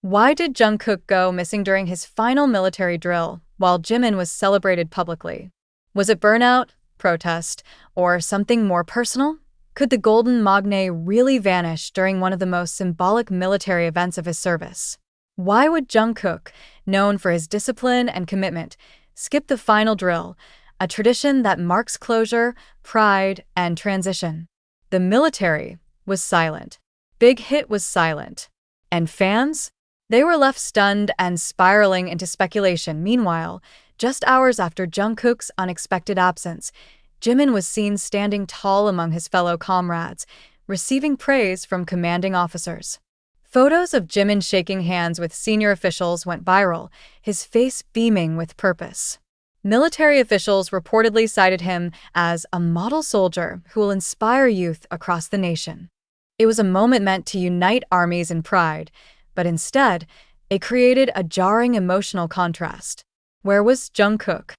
Why did Jungkook go missing during his final military drill while Jimin was celebrated publicly? Was it burnout, protest, or something more personal? Could the Golden Magne really vanish during one of the most symbolic military events of his service? Why would Jungkook, known for his discipline and commitment, skip the final drill, a tradition that marks closure, pride, and transition? The military was silent. Big Hit was silent. And fans? They were left stunned and spiraling into speculation. Meanwhile, just hours after Jungkook's unexpected absence, Jimin was seen standing tall among his fellow comrades, receiving praise from commanding officers. Photos of Jimin shaking hands with senior officials went viral, his face beaming with purpose. Military officials reportedly cited him as a model soldier who will inspire youth across the nation. It was a moment meant to unite armies in pride, but instead, it created a jarring emotional contrast. Where was Jungkook?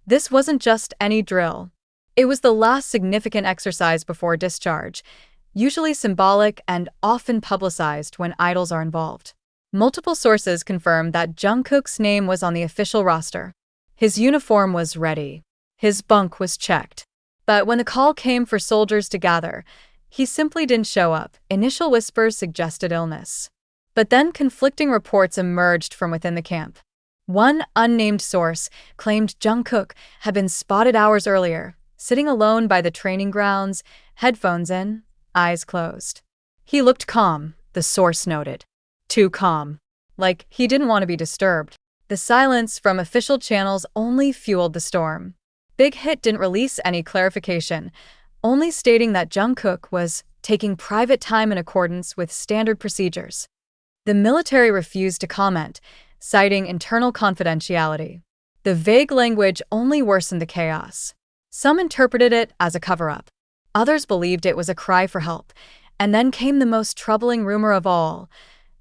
This wasn't just any drill. It was the last significant exercise before discharge, usually symbolic and often publicized when idols are involved. Multiple sources confirmed that Jungkook's name was on the official roster. His uniform was ready. His bunk was checked. But when the call came for soldiers to gather, he simply didn't show up. Initial whispers suggested illness. But then conflicting reports emerged from within the camp. One unnamed source claimed Jungkook had been spotted hours earlier, sitting alone by the training grounds, headphones in, eyes closed. He looked calm, the source noted. Too calm. Like he didn't want to be disturbed. The silence from official channels only fueled the storm. Big Hit didn't release any clarification, only stating that Jungkook was taking private time in accordance with standard procedures. The military refused to comment, citing internal confidentiality. The vague language only worsened the chaos. Some interpreted it as a cover-up. Others believed it was a cry for help. And then came the most troubling rumor of all.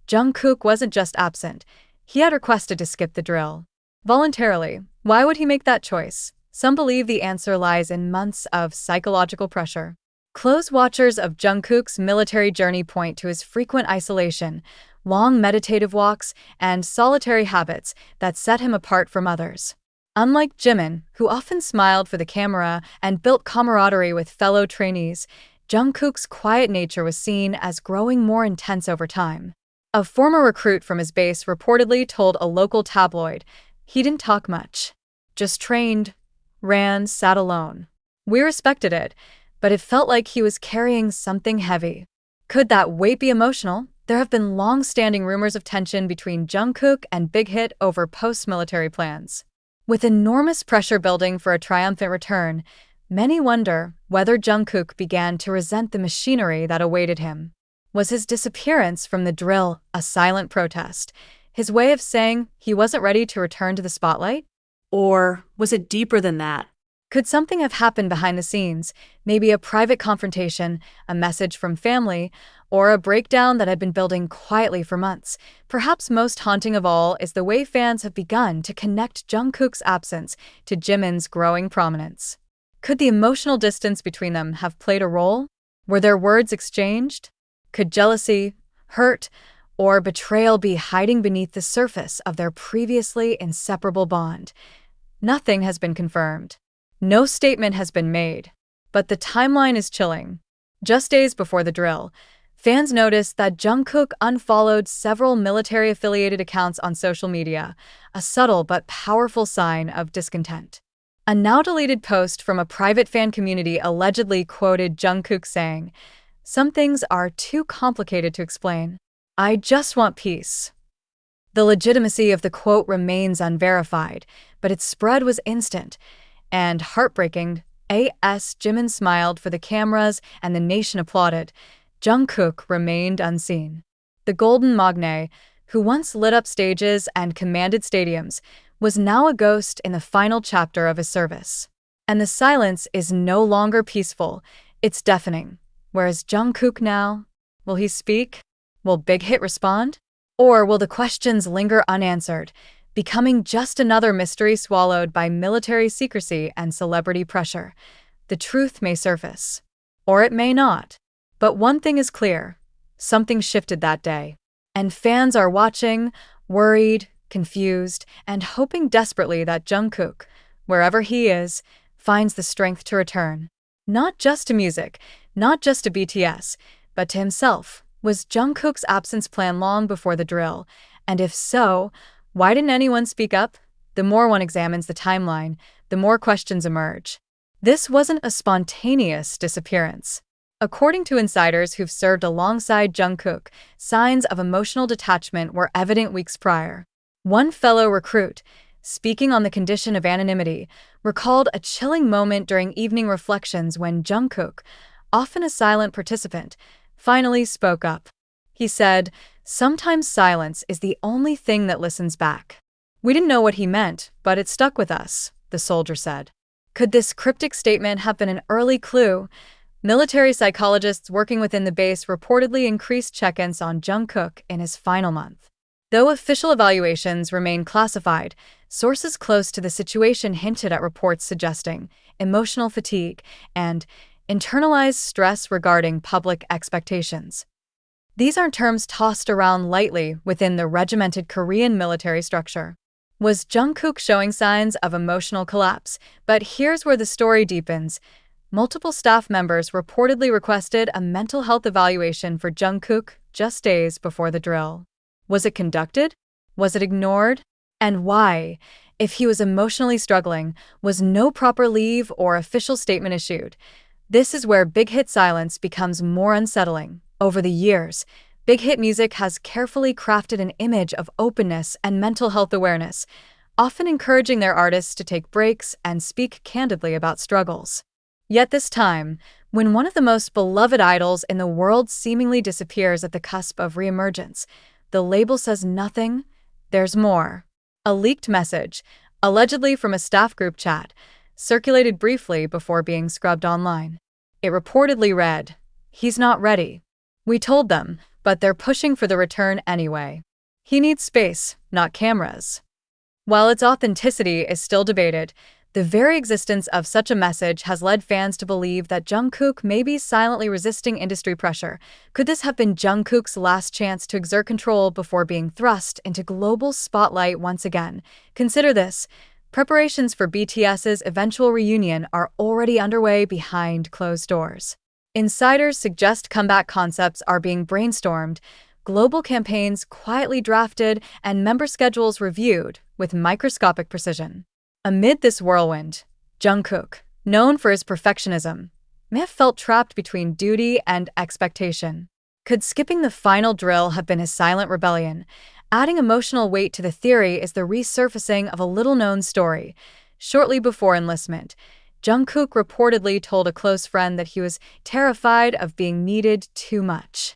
Jungkook wasn't just absent. He had requested to skip the drill. Voluntarily. Why would he make that choice? Some believe the answer lies in months of psychological pressure. Close watchers of Jungkook's military journey point to his frequent isolation, long meditative walks, and solitary habits that set him apart from others. Unlike Jimin, who often smiled for the camera and built camaraderie with fellow trainees, Jungkook's quiet nature was seen as growing more intense over time. A former recruit from his base reportedly told a local tabloid, "He didn't talk much. Just trained, ran, sat alone." We respected it, but it felt like he was carrying something heavy. Could that weight be emotional? There have been long-standing rumors of tension between Jungkook and Big Hit over post-military plans. With enormous pressure building for a triumphant return, many wonder whether Jungkook began to resent the machinery that awaited him. Was his disappearance from the drill a silent protest, his way of saying he wasn't ready to return to the spotlight? Or was it deeper than that? Could something have happened behind the scenes, maybe a private confrontation, a message from family, or a breakdown that had been building quietly for months? Perhaps most haunting of all is the way fans have begun to connect Jungkook's absence to Jimin's growing prominence. Could the emotional distance between them have played a role? Were their words exchanged? Could jealousy, hurt, or betrayal be hiding beneath the surface of their previously inseparable bond? Nothing has been confirmed. No statement has been made. But the timeline is chilling. Just days before the drill, fans noticed that Jungkook unfollowed several military-affiliated accounts on social media, a subtle but powerful sign of discontent. A now-deleted post from a private fan community allegedly quoted Jungkook saying, "Some things are too complicated to explain. I just want peace." The legitimacy of the quote remains unverified, but its spread was instant and heartbreaking. As Jimin smiled for the cameras and the nation applauded, Jungkook remained unseen. The Golden Magne, who once lit up stages and commanded stadiums, was now a ghost in the final chapter of his service. And the silence is no longer peaceful, it's deafening. Where is Jungkook now? Will he speak? Will Big Hit respond? Or will the questions linger unanswered, becoming just another mystery swallowed by military secrecy and celebrity pressure? The truth may surface, or it may not. But one thing is clear: something shifted that day. And fans are watching, worried, confused, and hoping desperately that Jungkook, wherever he is, finds the strength to return. Not just to music, not just to BTS, but to himself. Was Jungkook's absence planned long before the drill? And if so, why didn't anyone speak up? The more one examines the timeline, the more questions emerge. This wasn't a spontaneous disappearance. According to insiders who've served alongside Jungkook, signs of emotional detachment were evident weeks prior. One fellow recruit, speaking on the condition of anonymity, recalled a chilling moment during evening reflections when Jungkook, often a silent participant, finally spoke up. He said, "Sometimes silence is the only thing that listens back." "We didn't know what he meant, but it stuck with us," the soldier said. Could this cryptic statement have been an early clue? Military psychologists working within the base reportedly increased check-ins on Jungkook in his final month. Though official evaluations remain classified, sources close to the situation hinted at reports suggesting emotional fatigue and internalized stress regarding public expectations. These aren't terms tossed around lightly within the regimented Korean military structure. Was Jungkook showing signs of emotional collapse? But here's where the story deepens. Multiple staff members reportedly requested a mental health evaluation for Jungkook just days before the drill. Was it conducted? Was it ignored? And why? If he was emotionally struggling, was no proper leave or official statement issued? This is where Big Hit silence becomes more unsettling. Over the years, Big Hit music has carefully crafted an image of openness and mental health awareness, often encouraging their artists to take breaks and speak candidly about struggles. Yet this time, when one of the most beloved idols in the world seemingly disappears at the cusp of reemergence, the label says nothing. There's more. A leaked message, allegedly from a staff group chat, circulated briefly before being scrubbed online. It reportedly read, "He's not ready. We told them, but they're pushing for the return anyway. He needs space, not cameras." While its authenticity is still debated, the very existence of such a message has led fans to believe that Jungkook may be silently resisting industry pressure. Could this have been Jungkook's last chance to exert control before being thrust into global spotlight once again? Consider this. Preparations for BTS's eventual reunion are already underway behind closed doors. Insiders suggest comeback concepts are being brainstormed, global campaigns quietly drafted, and member schedules reviewed with microscopic precision. Amid this whirlwind, Jungkook, known for his perfectionism, may have felt trapped between duty and expectation. Could skipping the final drill have been his silent rebellion? Adding emotional weight to the theory is the resurfacing of a little-known story. Shortly before enlistment, Jungkook reportedly told a close friend that he was terrified of being needed too much.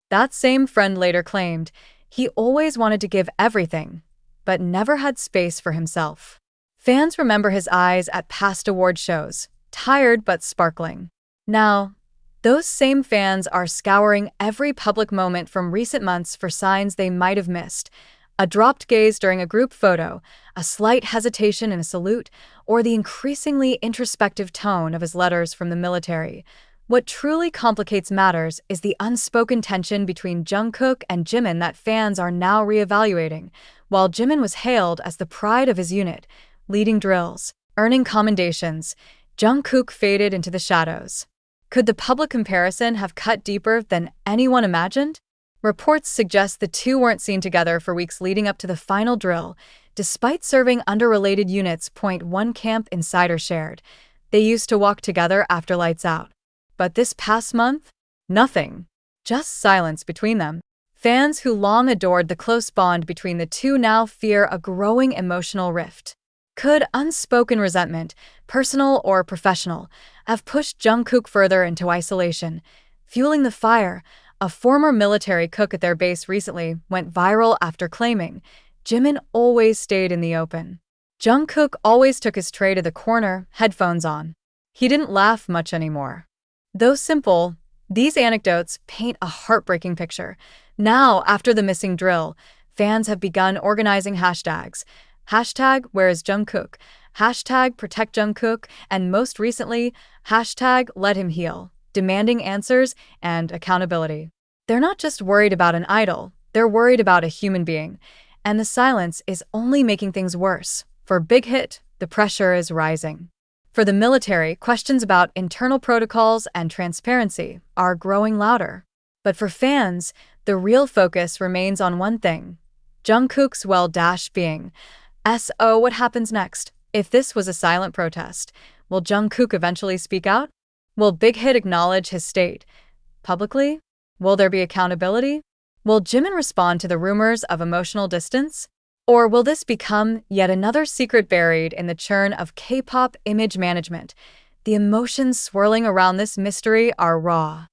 That same friend later claimed he always wanted to give everything, but never had space for himself. Fans remember his eyes at past award shows, tired but sparkling. Now, those same fans are scouring every public moment from recent months for signs they might have missed. A dropped gaze during a group photo, a slight hesitation in a salute, or the increasingly introspective tone of his letters from the military. What truly complicates matters is the unspoken tension between Jungkook and Jimin that fans are now reevaluating. While Jimin was hailed as the pride of his unit, leading drills, earning commendations, Jungkook faded into the shadows. Could the public comparison have cut deeper than anyone imagined? Reports suggest the two weren't seen together for weeks leading up to the final drill, despite serving under related units. One camp insider shared. They used to walk together after lights out. But this past month? Nothing. Just silence between them. Fans who long adored the close bond between the two now fear a growing emotional rift. Could unspoken resentment, personal or professional, have pushed Jungkook further into isolation, fueling the fire? A former military cook at their base recently went viral after claiming Jimin always stayed in the open. Jungkook always took his tray to the corner, headphones on. He didn't laugh much anymore. Though simple, these anecdotes paint a heartbreaking picture. Now, after the missing drill, fans have begun organizing hashtags. Hashtag Where is Jungkook? Hashtag Protect Jungkook, and most recently, hashtag Let Him Heal, demanding answers and accountability. They're not just worried about an idol, They're worried about a human being, and the silence is only making things worse. For Big Hit, the pressure is rising. For the military, questions about internal protocols and transparency are growing louder. But for fans, the real focus remains on one thing: Jungkook's well-being. So what happens next? If this was a silent protest, will Jungkook eventually speak out? Will Big Hit acknowledge his state publicly? Will there be accountability? Will Jimin respond to the rumors of emotional distance? Or will this become yet another secret buried in the churn of K-pop image management? The emotions swirling around this mystery are raw,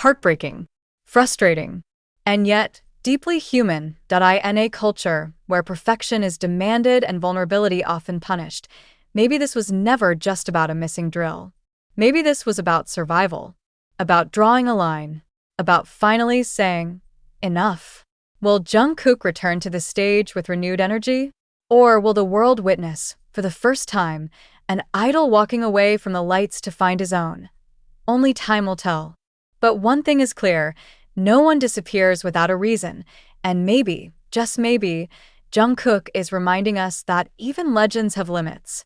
heartbreaking, frustrating, and yet deeply human. In a culture where perfection is demanded and vulnerability often punished, maybe this was never just about a missing drill. Maybe this was about survival, about drawing a line, about finally saying, enough. Will Jungkook return to the stage with renewed energy? Or will the world witness, for the first time, an idol walking away from the lights to find his own? Only time will tell. But one thing is clear: no one disappears without a reason, and maybe, just maybe, Jungkook is reminding us that even legends have limits.